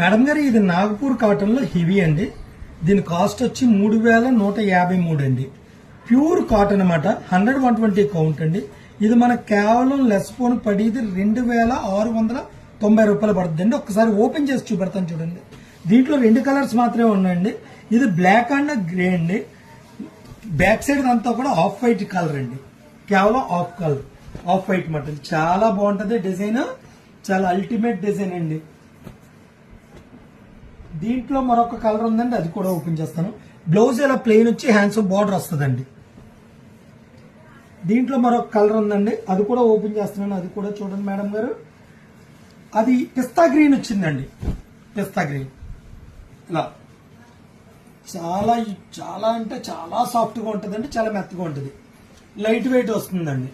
Madam గారు ఇది Nagpur cotton లో హెవీ అండి. దీని కాస్ట్ వచ్చి 3153 అండి. ప్యూర్ కాటన్ అనమాట. 100-120 కౌంట్ అండి. ఇది మనకు కేవలం లెస్ ఫోన్ పడేది 2690 రూపాయలు పడుతుందండి. ఒకసారి ఓపెన్ చేసి చూపెడతాను చూడండి. దీంట్లో 2 కలర్స్ మాత్రమే ఉన్నాయండి. ఇది బ్లాక్ అండ్ గ్రే అండి. బ్యాక్ సైడ్ అంతా కూడా ఆఫ్ వైట్ కలర్ అండి. కేవలం ఆఫ్ వైట్ మాట. చాలా బాగుంటది డిజైన్. చాలా అల్టిమేట్ డిజైన్ అండి. దీంట్లో మరొక కలర్ ఉందండి, అది కూడా ఓపెన్ చేస్తాను. బ్లౌజ్ ఇలా ప్లెయిన్ వచ్చి హ్యాండ్స్ బార్డర్ వస్తుందండి. దీంట్లో మరొక కలర్ ఉందండి, అది కూడా ఓపెన్ చేస్తున్నాను. అది కూడా చూడండి మేడం గారు. అది పిస్తా గ్రీన్ వచ్చిందండి. పిస్తా గ్రీన్ ఇలా చాలా చాలా అంటే చాలా సాఫ్ట్ గా ఉంటుందండి. చాలా మెత్తగా ఉంటుంది. లైట్ వెయిట్ వస్తుందండి.